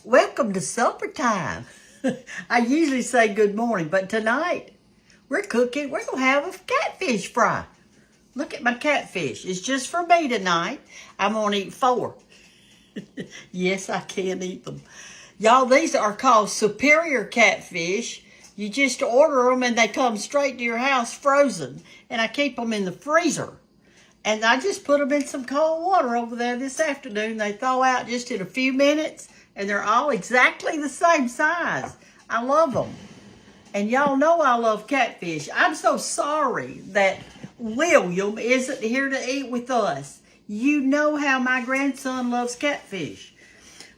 Welcome to supper time. I usually say good morning, but tonight we're cooking. We're going to have a catfish fry. Look at my catfish. It's just for me tonight. I'm going to eat 4. Yes, I can eat them. Y'all, these are called superior catfish. You just order them and they come straight to your house frozen. And I keep them in the freezer. And I just put them in some cold water over there this afternoon. They thaw out just in a few minutes. And they're all exactly the same size. I love them. And y'all know I love catfish. I'm so sorry that William isn't here to eat with us. You know how my grandson loves catfish.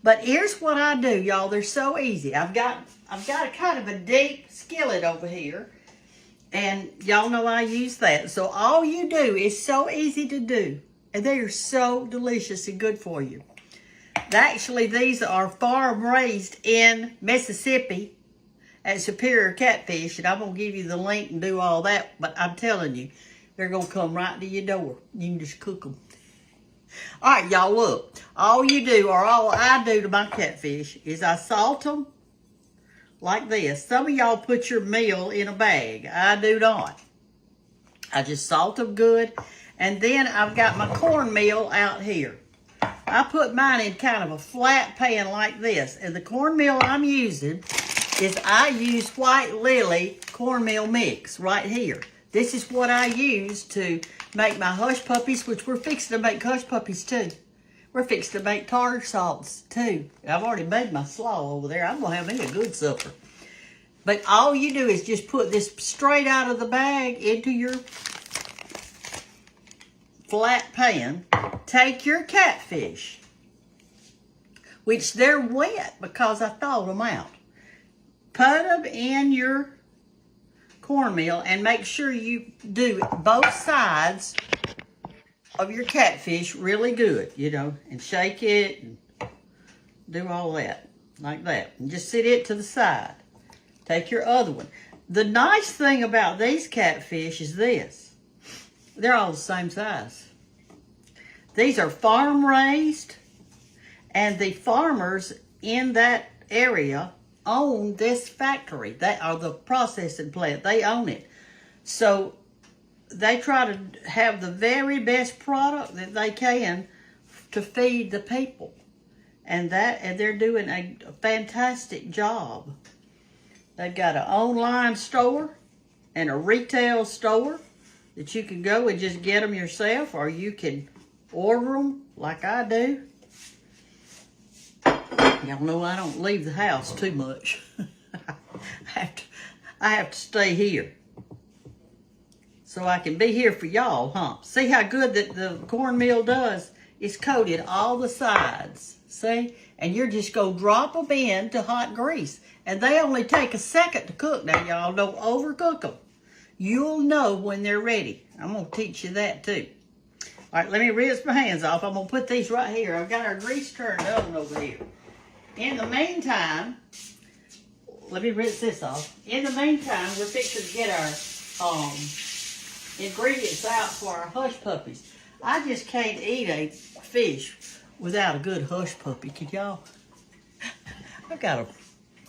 But here's what I do, y'all. They're so easy. I've got a kind of a deep skillet over here. And y'all know I use that. So all you do is so easy to do. And they are so delicious and good for you. Actually, these are farm raised in Mississippi at Superior Catfish. And I'm going to give you the link and do all that. But I'm telling you, they're going to come right to your door. You can just cook them. All right, y'all, look. All you do, or all I do to my catfish, is I salt them like this. Some of y'all put your meal in a bag. I do not. I just salt them good. And then I've got my cornmeal out here. I put mine in kind of a flat pan like this. And the cornmeal I'm using is I use White Lily cornmeal mix right here. This is what I use to make my hush puppies, which we're fixing to make hush puppies too. We're fixing to make tartar sauce too. I've already made my slaw over there. I'm going to have me a good supper. But all you do is just put this straight out of the bag into your flat pan. Take your catfish, which they're wet because I thawed them out. Put them in your cornmeal and make sure you do both sides of your catfish really good, you know, and shake it and do all that like that. And just sit it to the side. Take your other one. The nice thing about these catfish is this. They're all the same size. These are farm raised, and the farmers in that area own this factory. They are the processing plant. They own it. So they try to have the very best product that they can to feed the people. And they're doing a fantastic job. They've got an online store and a retail store that you can go and just get them yourself, or you can order them like I do. Y'all know I don't leave the house too much. I have to stay here. So I can be here for y'all, huh? See how good that the cornmeal does? It's coated all the sides. See? And you're just going to drop them into hot grease. And they only take a second to cook. Now, y'all don't overcook them. You'll know when they're ready. I'm going to teach you that too. All right, let me rinse my hands off. I'm going to put these right here. I've got our grease turned on over here. In the meantime, let me rinse this off. In the meantime, we're fixing to get our ingredients out for our hush puppies. I just can't eat a fish without a good hush puppy. Can y'all? I've got a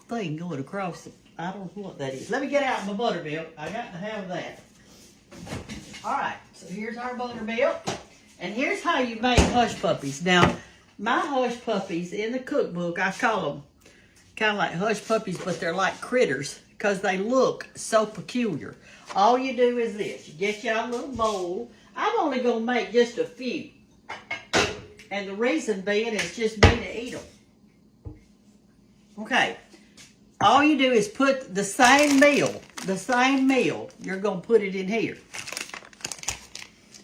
thing going across it. I don't know what that is. Let me get out my buttermilk. I got to have that. All right, so here's our buttermilk. And here's how you make hush puppies. Now, my hush puppies in the cookbook, I call them kind of like hush puppies, but they're like critters because they look so peculiar. All you do is this. You get you out a little bowl. I'm only going to make just a few. And the reason being is just me to eat them. Okay. All you do is put the same meal, you're going to put it in here.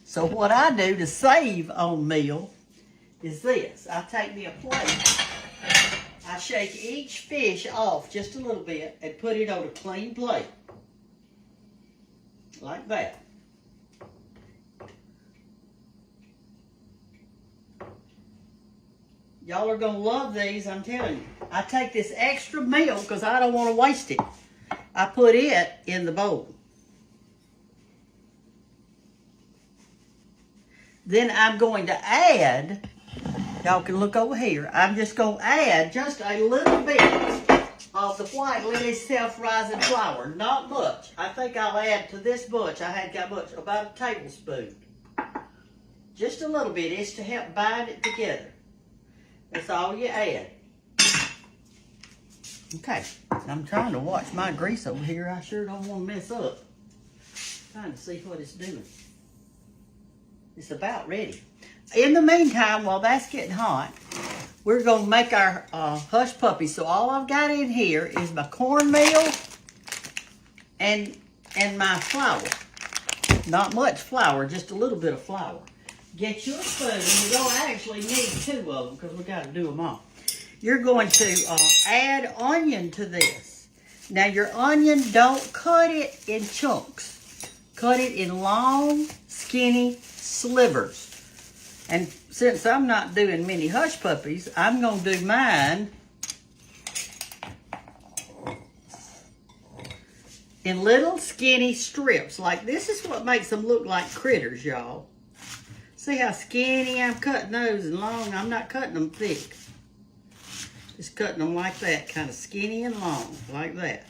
So what I do to save on meal is this. I take me a plate. I shake each fish off just a little bit and put it on a clean plate. Like that. Y'all are going to love these, I'm telling you. I take this extra meal because I don't want to waste it. I put it in the bowl. Then I'm going to add Y'all can look over here. I'm just going to add just a little bit of the white lily self-rising flour. Not much. I think I'll add to this bunch. I hadn't got much. About a tablespoon. Just a little bit. It's to help bind it together. That's all you add. Okay. I'm trying to watch my grease over here. I sure don't want to mess up. Trying to see what it's doing. It's about ready. In the meantime, while that's getting hot, we're going to make our hush puppies. So all I've got in here is my cornmeal and my flour. Not much flour, just a little bit of flour. Get your spoon. You don't actually need two of them because we got to do them all. You're going to add onion to this. Now your onion, don't cut it in chunks. Cut it in long, skinny slivers. And since I'm not doing many hush puppies, I'm going to do mine in little skinny strips. Like this is what makes them look like critters, y'all. See how skinny I'm cutting those and long? I'm not cutting them thick. Just cutting them like that, kind of skinny and long, like that.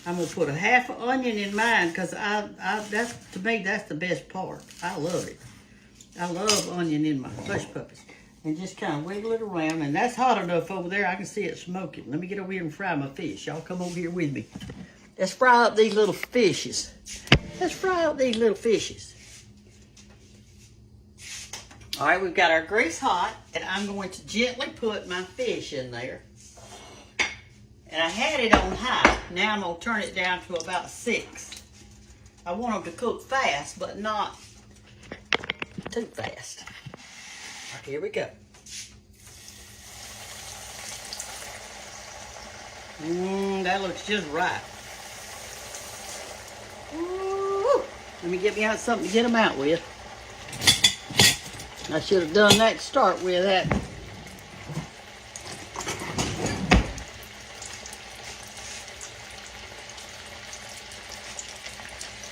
I'm going to put a half an onion in mine because to me, that's the best part. I love it. I love onion in my hush puppies. And just kind of wiggle it around. And that's hot enough over there. I can see it smoking. Let me get over here and fry my fish. Y'all come over here with me. Let's fry up these little fishes. Let's fry up these little fishes. All right, we've got our grease hot. And I'm going to gently put my fish in there. And I had it on high. Now I'm going to turn it down to about 6. I want them to cook fast, but not too fast. Right, here we go. That looks just right. Ooh, let me get me out something to get them out with. I should have done that to start with. That.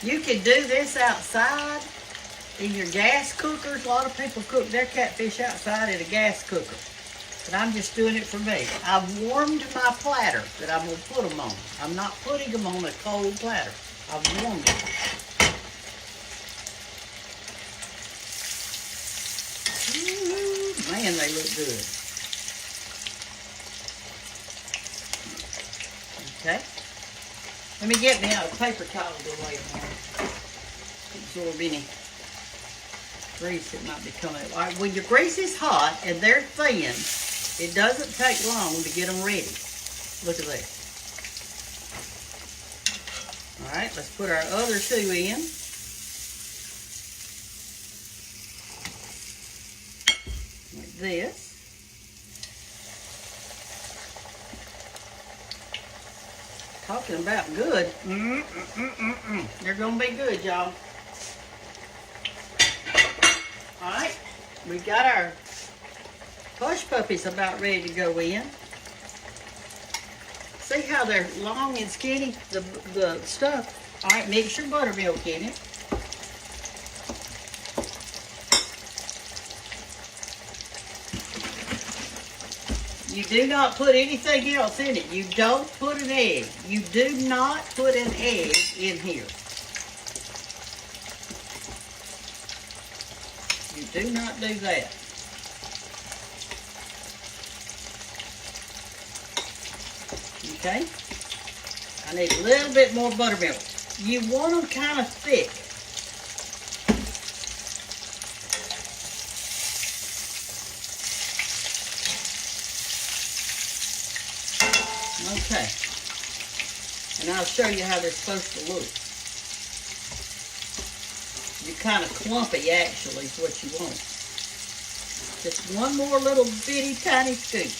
You can do this outside in your gas cookers. A lot of people cook their catfish outside in a gas cooker. But I'm just doing it for me. I've warmed my platter that I'm going to put them on. I'm not putting them on a cold platter. I've warmed them. Ooh, man, they look good. Okay. Let me get me out a paper towel to lay them on. Absorb any grease that might be coming out. All right, when your grease is hot and they're thin, it doesn't take long to get them ready. Look at that. All right, let's put our other 2 in. Like this. Talking about good. They're going to be good, y'all. All right, we got our hush puppies about ready to go in. See how they're long and skinny, the stuff. All right, mix your buttermilk in it. You do not put anything else in it. You don't put an egg. You do not put an egg in here. You do not do that. Okay? I need a little bit more buttermilk. You want them kind of thick. Okay. And I'll show you how they're supposed to look. You're kind of clumpy, actually, is what you want. Just one more little bitty tiny scoop.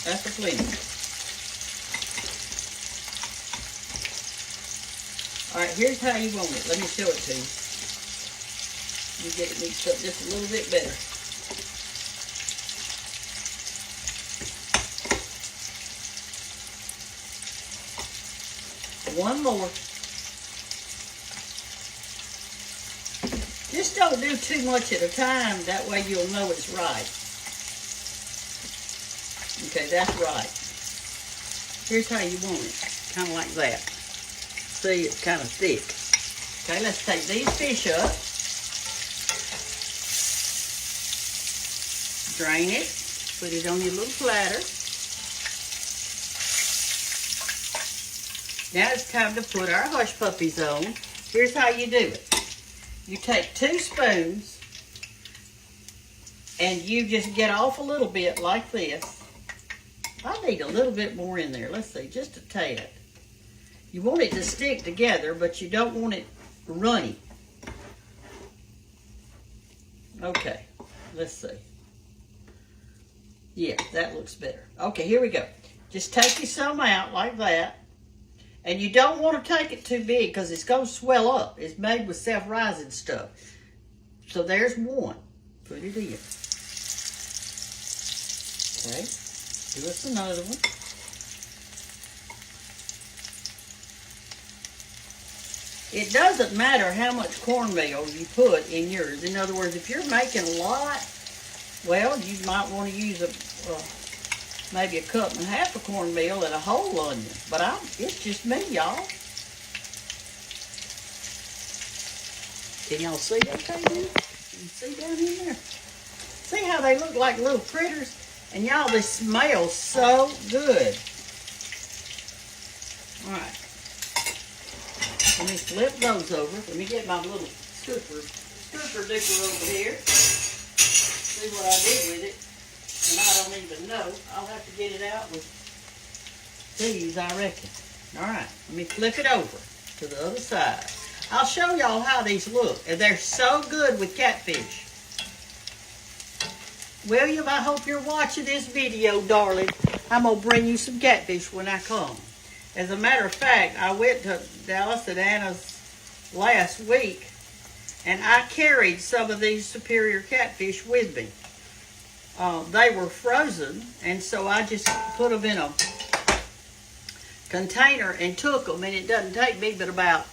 That's a plenty. All right, here's how you want it. Let me show it to you. You get it mixed up just a little bit better. One more. Just Just don't do too much at a time. That way you'll know it's right. Okay, that's right. Here's how you want it. Kind of like that. See, it's kind of thick. Okay, let's take these fish up. Drain it. Put it on your little platter. Now it's time to put our Hush Puppies on. Here's how you do it. You take 2 spoons and you just get off a little bit like this. I need a little bit more in there. Let's see, just a tad. You want it to stick together, but you don't want it runny. Okay, let's see. Yeah, that looks better. Okay, here we go. Just take you some out like that. And you don't want to take it too big because it's going to swell up. It's made with self-rising stuff. So there's one. Put it in. Okay. Do us another one. It doesn't matter how much cornmeal you put in yours. In other words, if you're making a lot, well, you might want to use maybe 1.5 cups of cornmeal and a whole onion. But it's just me, y'all. Can y'all see okay now? Can you see down in there? See how they look like little critters? And y'all, they smell so good. All right. Let me flip those over. Let me get my little scooper dipper over here. See what I did with it. And I don't even know. I'll have to get it out with these, I reckon. All right, let me flip it over to the other side. I'll show y'all how these look. And they're so good with catfish. William, I hope you're watching this video, darling. I'm going to bring you some catfish when I come. As a matter of fact, I went to Dallas and Anna's last week, and I carried some of these superior catfish with me. They were frozen, and so I just put them in a container and took them, and it doesn't take me but about,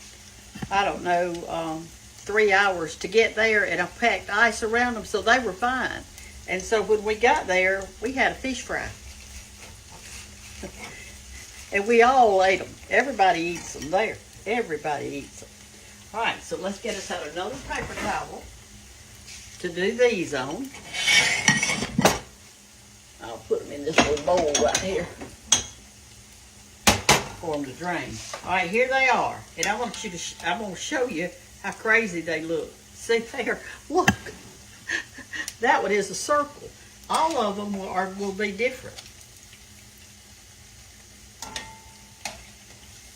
I don't know, 3 hours to get there, and I packed ice around them, so they were fine. And so when we got there, we had a fish fry. And we all ate them. Everybody eats them there. Everybody eats them. All right, so let's get us out another paper towel to do these on. I'll put them in this little bowl right here for them to drain. All right, here they are. And I'm going to show you how crazy they look. See there? Look. That one is a circle. All of them will be different.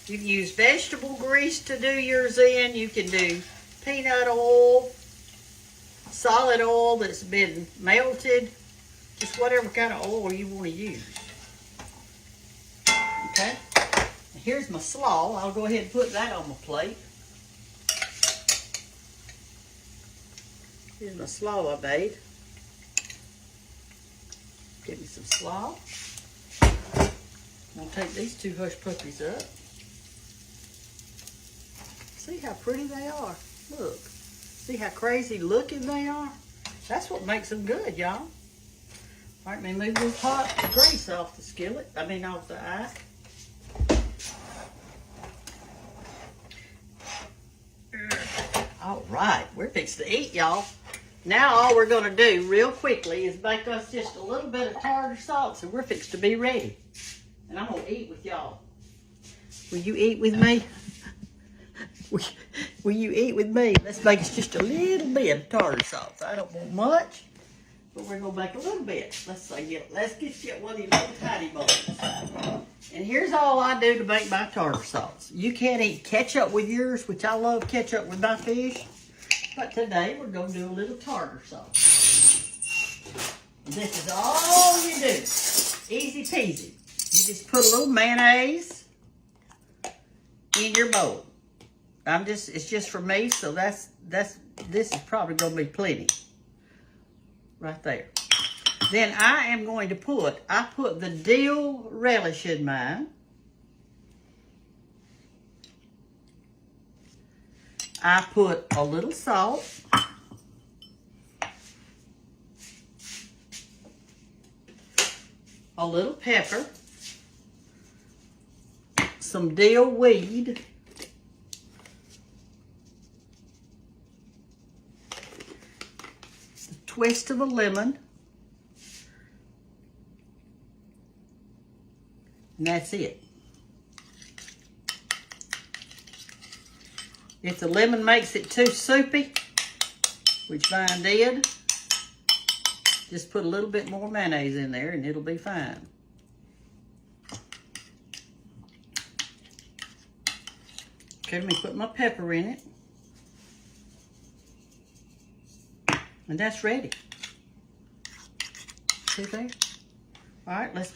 You can use vegetable grease to do yours in. You can do peanut oil, solid oil that's been melted, just whatever kind of oil you want to use. Okay? Here's my slaw. I'll go ahead and put that on my plate. Here's my slaw I made. Get me some slaw. I'm going to take these 2 Hush Puppies up. See how pretty they are. Look. See how crazy looking they are? That's what makes them good, y'all. All right, let me move this hot grease off the skillet. Off the ice. All right, we're fixing to eat, y'all. Now all we're going to do real quickly is make us just a little bit of tartar sauce, and we're fixed to be ready. And I'm going to eat with y'all. Will you eat with me? Will you eat with me? Let's make us just a little bit of tartar sauce. I don't want much, but we're going to make a little bit. Let's get one of these little tiny bowls. And here's all I do to make my tartar sauce. You can't eat ketchup with yours, which I love ketchup with my fish. But today we're going to do a little tartar sauce. And this is all you do. Easy peasy. You just put a little mayonnaise in your bowl. It's just for me, so this is probably going to be plenty. Right there. Then I am going to I put the dill relish in mine. I put a little salt. a little pepper, some dill weed, a twist of a lemon, and that's it. If the lemon makes it too soupy, which mine did, just put a little bit more mayonnaise in there and it'll be fine. Okay, let me put my pepper in it. And that's ready. See there? All right, let's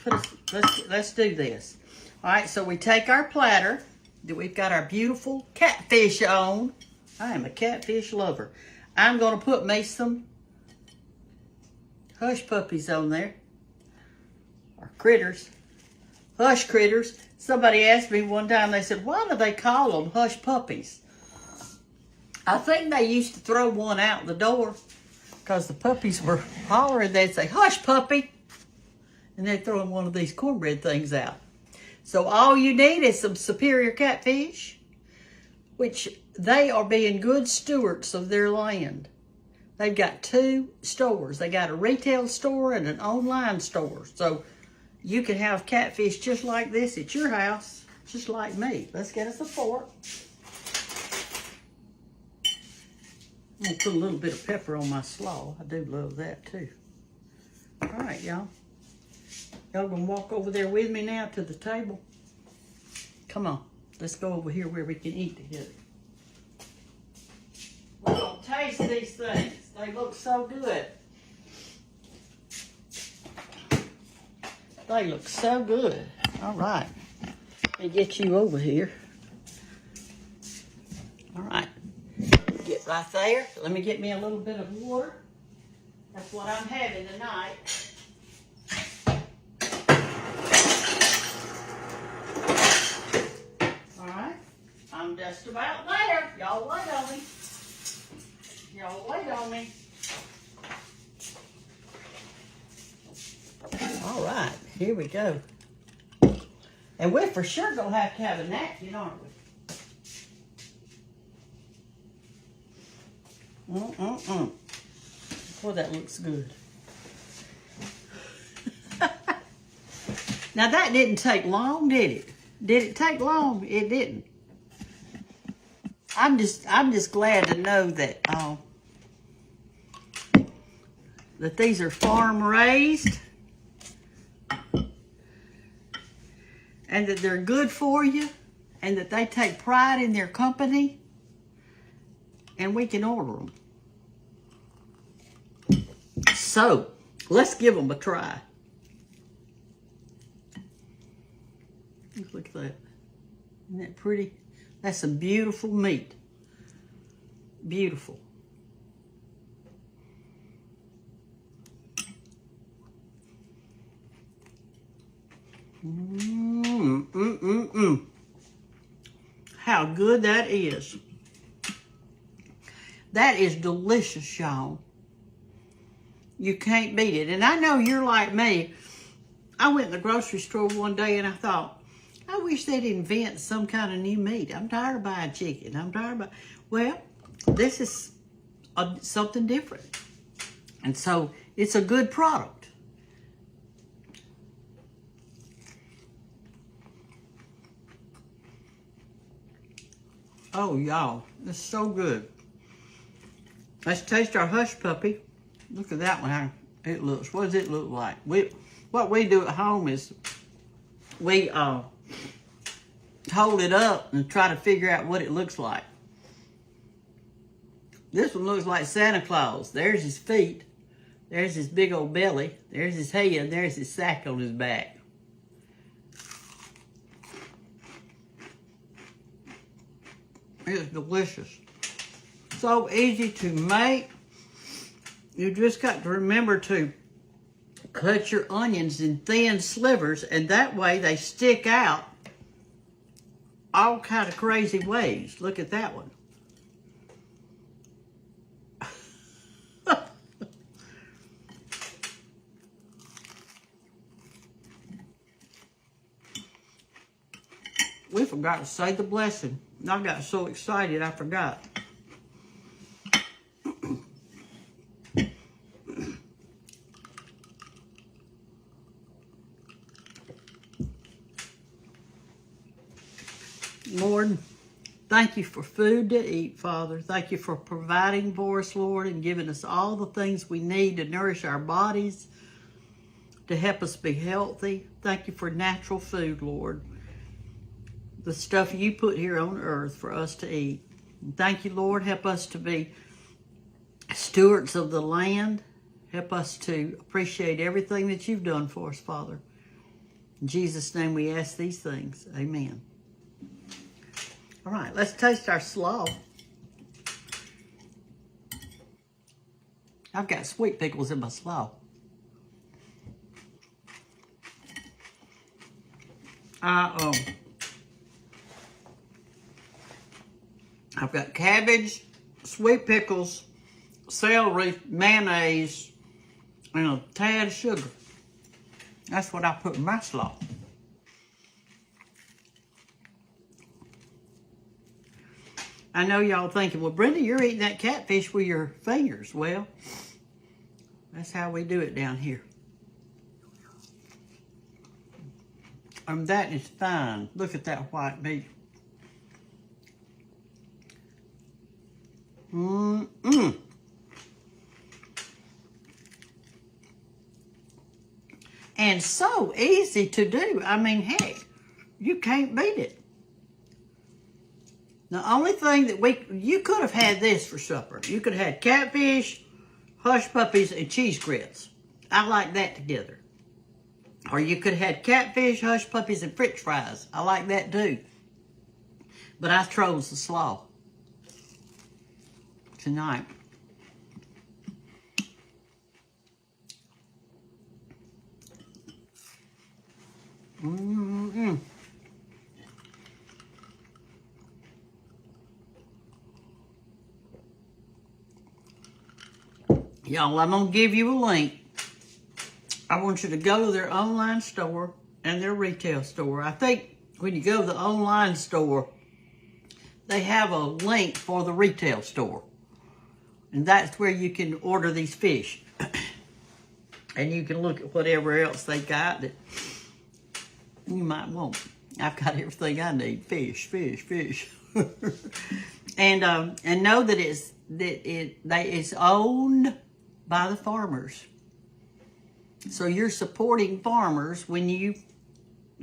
do this. All right, so we take our platter that we've got our beautiful catfish on. I am a catfish lover. I'm gonna put me some hush puppies on there, or critters, hush critters. Somebody asked me one time, they said, why do they call them hush puppies? I think they used to throw one out the door because the puppies were hollering. They'd say, hush puppy, and they'd throw one of these cornbread things out. So all you need is some superior catfish, which they are being good stewards of their land. They've got 2 stores. They got a retail store and an online store. So you can have catfish just like this at your house, just like me. Let's get us a fork. I'm gonna put a little bit of pepper on my slaw. I do love that too. All right, y'all. Y'all gonna walk over there with me now to the table? Come on, let's go over here where we can eat together. We're gonna taste these things. They look so good. They look so good. All right, let me get you over here. All right, get right there. Let me get me a little bit of water. That's what I'm having tonight. All right, I'm just about there. Y'all wait on me. Y'all wait on me. All right, here we go. And we're for sure gonna have to have a napkin, aren't we? Boy, that looks good. Now that didn't take long, did it? Did it take long? It didn't. I'm just glad to know that that these are farm raised and that they're good for you and that they take pride in their company and we can order them. So let's give them a try. Look at that. Isn't that pretty? That's some beautiful meat. Beautiful. How good that is. That is delicious, y'all. You can't beat it. And I know you're like me. I went in the grocery store one day and I thought, I wish they'd invent some kind of new meat. I'm tired of buying chicken. I'm tired of buying... Well, this is something different. And so it's a good product. Oh, y'all, it's so good. Let's taste our hush puppy. Look at that one, how it looks. What does it look like? What we do at home is we hold it up and try to figure out what it looks like. This one looks like Santa Claus. There's his feet. There's his big old belly. There's his head. There's his sack on his back. It's delicious. So easy to make. You just got to remember to cut your onions in thin slivers, and that way they stick out all kind of crazy ways. Look at that one. We forgot to say the blessing. I got so excited I forgot. Lord, thank you for food to eat, Father. Thank you for providing for us, Lord, and giving us all the things we need to nourish our bodies, to help us be healthy. Thank you for natural food, Lord. The stuff you put here on earth for us to eat. And thank you, Lord. Help us to be stewards of the land. Help us to appreciate everything that you've done for us, Father. In Jesus' name we ask these things. Amen. All right, let's taste our slaw. I've got sweet pickles in my slaw. I've got cabbage, sweet pickles, celery, mayonnaise, and a tad of sugar. That's what I put in my slaw. I know y'all thinking, well, Brenda, you're eating that catfish with your fingers. Well, that's how we do it down here. That is fine. Look at that white meat. And so easy to do. I mean, heck, you can't beat it. The only thing that you could have had this for supper. You could have had catfish, hush puppies, and cheese grits. I like that together. Or you could have had catfish, hush puppies, and french fries. I like that too. But I chose the slaw tonight. Y'all, I'm going to give you a link. I want you to go to their online store and their retail store. I think when you go to the online store, they have a link for the retail store. And that's where you can order these fish. And you can look at whatever else they got that you might want. I've got everything I need. Fish, fish, fish. And know that it's owned by the farmers. So you're supporting farmers when you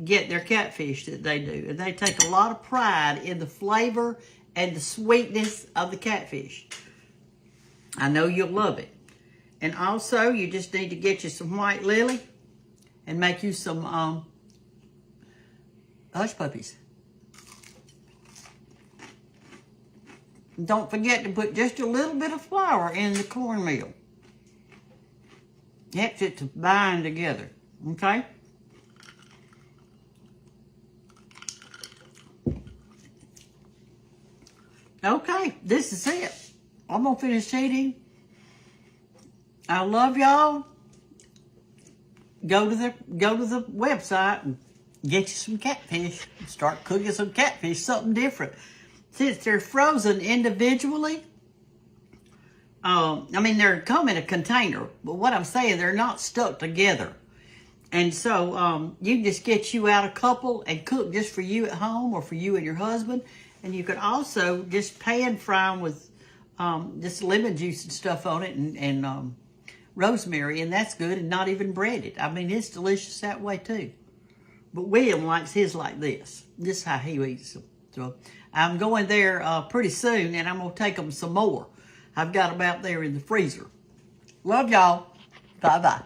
get their catfish that they do. And they take a lot of pride in the flavor and the sweetness of the catfish. I know you'll love it. And also, you just need to get you some white lily and make you some hush puppies. And don't forget to put just a little bit of flour in the cornmeal. Helps it to bind together, okay? Okay, this is it. I'm gonna finish eating. I love y'all. Go to the website and get you some catfish. Start cooking some catfish, something different. Since they're frozen individually, I mean, they come in a container, but what I'm saying, they're not stuck together. And so you can just get you out a couple and cook just for you at home or for you and your husband. And you could also just pan fry them with just lemon juice and stuff on it and rosemary, and that's good, and not even breaded. I mean, it's delicious that way too. But William likes his like this. This is how he eats them. So I'm going there pretty soon, and I'm going to take them some more. I've got them out there in the freezer. Love y'all. Bye-bye.